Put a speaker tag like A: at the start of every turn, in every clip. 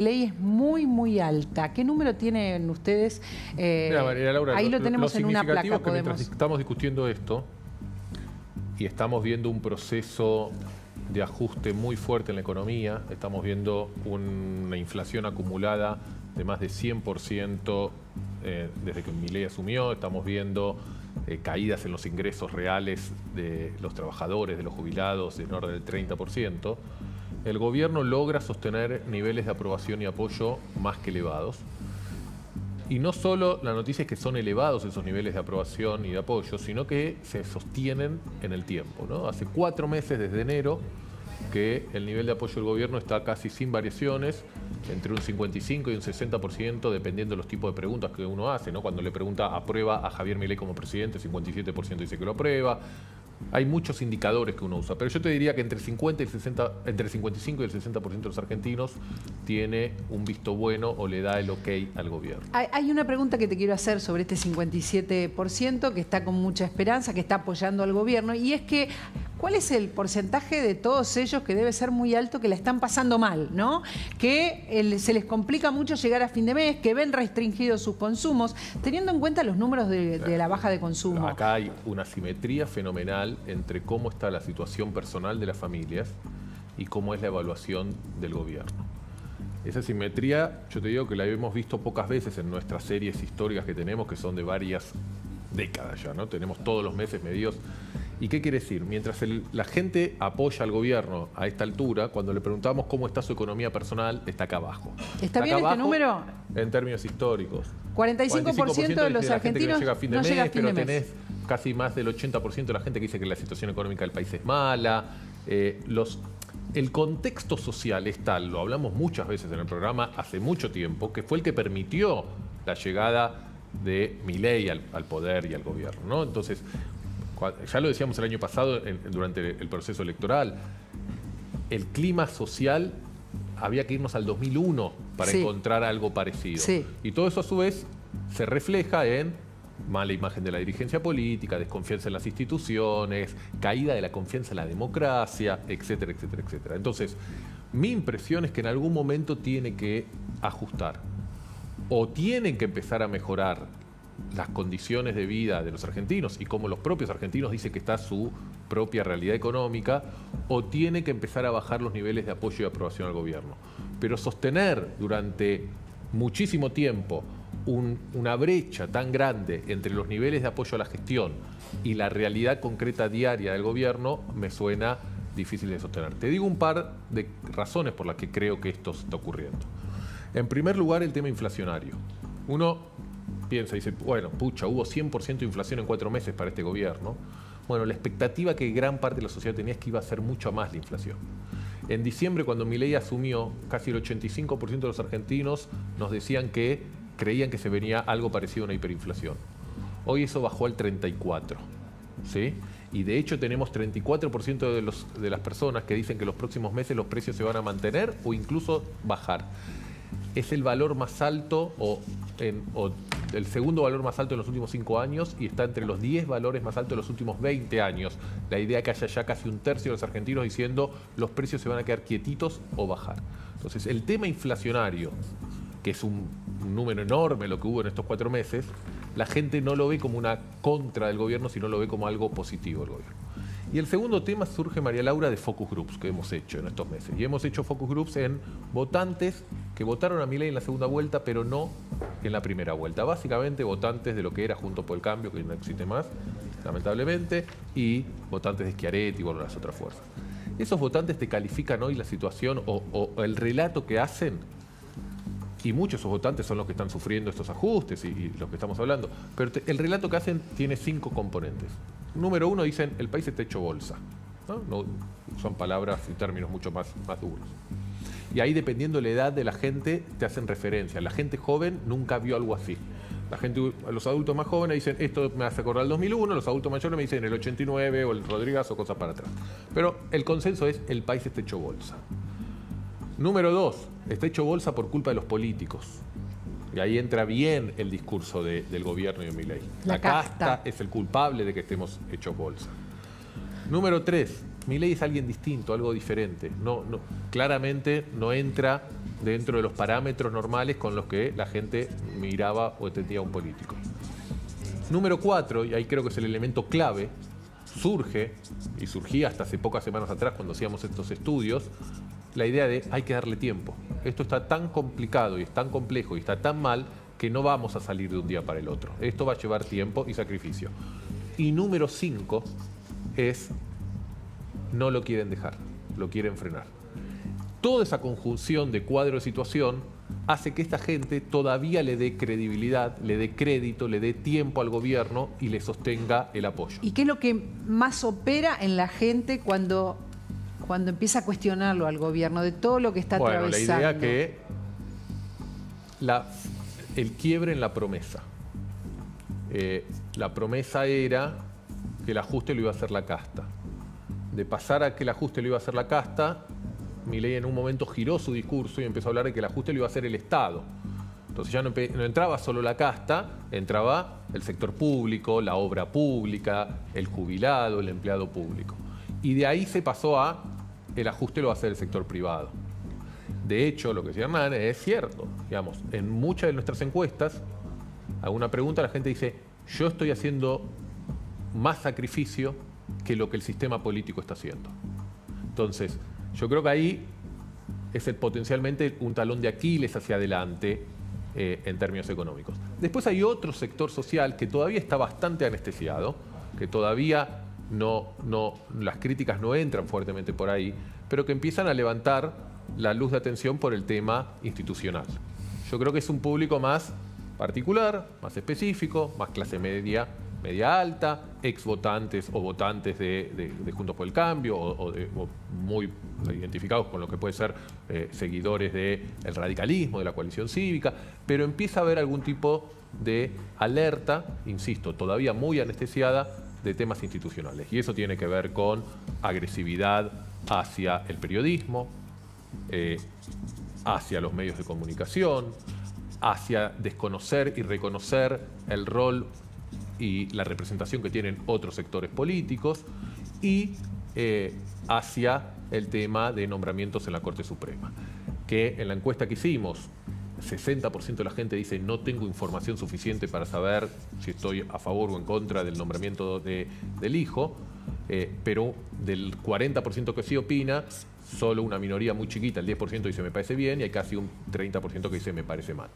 A: ley es muy, muy alta. ¿Qué número tienen ustedes?
B: Mira, María Laura,
A: ahí lo tenemos en una placa.
B: Que mientras estamos discutiendo esto y estamos viendo un proceso de ajuste muy fuerte en la economía, estamos viendo una inflación acumulada de más de 100% desde que Milei asumió, estamos viendo caídas en los ingresos reales de los trabajadores, de los jubilados, en orden del 30%, el gobierno logra sostener niveles de aprobación y apoyo más que elevados. Y no solo la noticia es que son elevados esos niveles de aprobación y de apoyo, sino que se sostienen en el tiempo, ¿no? Hace 4 meses, desde enero, que el nivel de apoyo del gobierno está casi sin variaciones, entre un 55 y un 60%, dependiendo de los tipos de preguntas que uno hace, ¿no? Cuando le pregunta, ¿aprueba a Javier Milei como presidente? 57% dice que lo aprueba. Hay muchos indicadores que uno usa, pero yo te diría que entre el 55 y el 60% de los argentinos tiene un visto bueno o le da el ok al gobierno.
A: Hay una pregunta que te quiero hacer sobre este 57% que está con mucha esperanza, que está apoyando al gobierno, y es que ¿cuál es el porcentaje de todos ellos, que debe ser muy alto, que la están pasando mal, ¿no? Que se les complica mucho llegar a fin de mes, que ven restringidos sus consumos, teniendo en cuenta los números de la baja de consumo?
B: Acá hay una simetría fenomenal entre cómo está la situación personal de las familias y cómo es la evaluación del gobierno. Esa simetría, yo te digo que la hemos visto pocas veces en nuestras series históricas que tenemos, que son de varias décadas ya, ¿no? Tenemos todos los meses medidos. ¿Y qué quiere decir? Mientras la gente apoya al gobierno a esta altura, cuando le preguntamos cómo está su economía personal, está acá abajo.
A: ¿Está bien este número?
B: En términos históricos.
A: 45% de los argentinos
B: no llega a fin de mes, pero tenés casi más del 80% de la gente que dice que la situación económica del país es mala. El contexto social es tal, lo hablamos muchas veces en el programa hace mucho tiempo, que fue el que permitió la llegada de Milei al poder y al gobierno, ¿no? Entonces, ya lo decíamos el año pasado durante el proceso electoral, el clima social había que irnos al 2001 para encontrar algo parecido. Y todo eso a su vez se refleja en mala imagen de la dirigencia política, desconfianza en las instituciones, caída de la confianza en la democracia, etcétera, etcétera, etcétera. Entonces, mi impresión es que en algún momento tiene que ajustar o tienen que empezar a mejorar las condiciones de vida de los argentinos y como los propios argentinos dicen que está su propia realidad económica, o tiene que empezar a bajar los niveles de apoyo y aprobación al gobierno. Pero sostener durante muchísimo tiempo una brecha tan grande entre los niveles de apoyo a la gestión y la realidad concreta diaria del gobierno me suena difícil de sostener. Te digo un par de razones por las que creo que esto está ocurriendo. En primer lugar, el tema inflacionario. Uno piensa y dice, bueno, pucha, hubo 100% de inflación en 4 meses para este gobierno. Bueno, la expectativa que gran parte de la sociedad tenía es que iba a ser mucho más la inflación. En diciembre, cuando Milei asumió, casi el 85% de los argentinos nos decían que creían que se venía algo parecido a una hiperinflación. Hoy eso bajó al 34%, ¿sí? Y de hecho tenemos 34% de las personas que dicen que los próximos meses los precios se van a mantener o incluso bajar. Es el valor más alto o el segundo valor más alto en los últimos 5 años y está entre los 10 valores más altos de los últimos 20 años. La idea es que haya ya casi un tercio de los argentinos diciendo los precios se van a quedar quietitos o bajar. Entonces, el tema inflacionario, que es un número enorme lo que hubo en estos 4 meses, la gente no lo ve como una contra del gobierno, sino lo ve como algo positivo del gobierno. Y el segundo tema surge, María Laura, de focus groups que hemos hecho en estos meses. Y hemos hecho focus groups en votantes que votaron a Milei en la segunda vuelta, pero no en la primera vuelta. Básicamente votantes de lo que era Juntos por el Cambio, que no existe más, lamentablemente, y votantes de Schiaretti y bueno, las otras fuerzas. Esos votantes te califican hoy la situación o el relato que hacen, y muchos de esos votantes son los que están sufriendo estos ajustes y los que estamos hablando, pero el relato que hacen tiene 5 componentes. Número 1, dicen, el país está hecho bolsa. ¿No? Son palabras y términos mucho más duros. Y ahí, dependiendo de la edad de la gente, te hacen referencia. La gente joven nunca vio algo así. Los adultos más jóvenes dicen, esto me hace acordar el 2001, los adultos mayores me dicen el 89 o el Rodríguez o cosas para atrás. Pero el consenso es, el país está hecho bolsa. Número 2, está hecho bolsa por culpa de los políticos. Y ahí entra bien el discurso del gobierno y de Milei. La casta es el culpable de que estemos hechos bolsa. Número 3, Milei es alguien distinto, algo diferente. Claramente no entra dentro de los parámetros normales con los que la gente miraba o entendía a un político. Número 4, y ahí creo que es el elemento clave, surgía hasta hace pocas semanas atrás cuando hacíamos estos estudios, la idea de hay que darle tiempo. Esto está tan complicado y es tan complejo y está tan mal que no vamos a salir de un día para el otro. Esto va a llevar tiempo y sacrificio. Y número 5 es, no lo quieren dejar, lo quieren frenar. Toda esa conjunción de cuadro de situación hace que esta gente todavía le dé credibilidad, le dé crédito, le dé tiempo al gobierno y le sostenga el apoyo.
A: ¿Y qué es lo que más opera en la gente cuando empieza a cuestionarlo al gobierno de todo lo que está atravesando?
B: La idea que el quiebre en la promesa. La promesa era que el ajuste lo iba a hacer la casta. De pasar a que el ajuste lo iba a hacer la casta, Milei en un momento giró su discurso y empezó a hablar de que el ajuste lo iba a hacer el Estado. Entonces ya no entraba solo la casta, entraba el sector público, la obra pública, el jubilado, el empleado público. Y de ahí se pasó a el ajuste lo va a hacer el sector privado. De hecho, lo que decía Hernán es cierto. Digamos, en muchas de nuestras encuestas, a una pregunta la gente dice, yo estoy haciendo más sacrificio que lo que el sistema político está haciendo. Entonces, yo creo que ahí es potencialmente un talón de Aquiles hacia adelante en términos económicos. Después hay otro sector social que todavía está bastante anestesiado, que todavía las críticas no entran fuertemente por ahí, pero que empiezan a levantar la luz de atención por el tema institucional. Yo creo que es un público más particular, más específico, más clase media, media alta, ex votantes o votantes de Juntos por el Cambio o muy identificados con lo que puede ser seguidores del radicalismo, de la coalición cívica, pero empieza a haber algún tipo de alerta, insisto, todavía muy anestesiada, de temas institucionales. Y eso tiene que ver con agresividad hacia el periodismo, hacia los medios de comunicación, hacia desconocer y reconocer el rol y la representación que tienen otros sectores políticos y hacia el tema de nombramientos en la Corte Suprema. Que en la encuesta que hicimos, 60% de la gente dice no tengo información suficiente para saber si estoy a favor o en contra del nombramiento del hijo, pero del 40% que sí opina, solo una minoría muy chiquita, el 10% dice me parece bien y hay casi un 30% que dice me parece mal.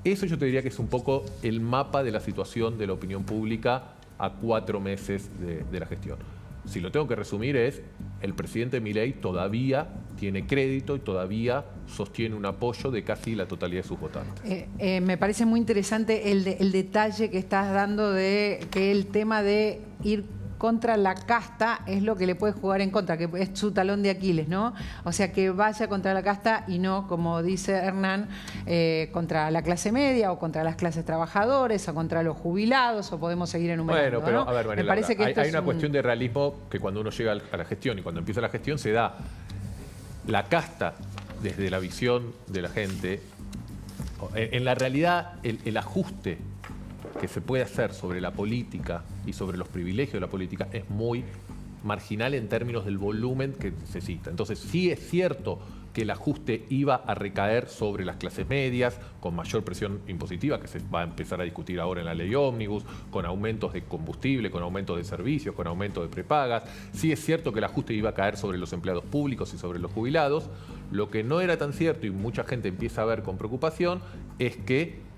B: Eso yo te diría que es un poco el mapa de la situación de la opinión pública a 4 meses de la gestión. Si lo tengo que resumir es, el presidente Milei todavía tiene crédito y todavía sostiene un apoyo de casi la totalidad de sus votantes.
A: Me parece muy interesante el detalle que estás dando de que el tema de ir contra la casta es lo que le puede jugar en contra, que es su talón de Aquiles, ¿no? O sea, que vaya contra la casta y no, como dice Hernán, contra la clase media o contra las clases trabajadoras o contra los jubilados o podemos seguir enumerando.
B: Bueno, pero
A: ¿no?
B: a ver, Mariela,
A: me parece que
B: hay una cuestión de realismo que cuando uno llega a la gestión y cuando empieza la gestión se da la casta desde la visión de la gente. En la realidad, el ajuste que se puede hacer sobre la política y sobre los privilegios de la política es muy marginal en términos del volumen que necesita. Entonces sí es cierto que el ajuste iba a recaer sobre las clases medias, con mayor presión impositiva, que se va a empezar a discutir ahora en la ley ómnibus, con aumentos de combustible, con aumentos de servicios, con aumentos de prepagas. Sí es cierto que el ajuste iba a caer sobre los empleados públicos y sobre los jubilados. Lo que no era tan cierto y mucha gente empieza a ver con preocupación es que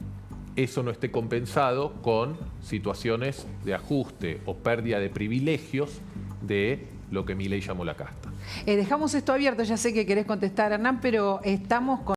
B: eso no esté compensado con situaciones de ajuste o pérdida de privilegios de lo que Milei llamó la casta.
A: Dejamos esto abierto, ya sé que querés contestar, Hernán, pero estamos con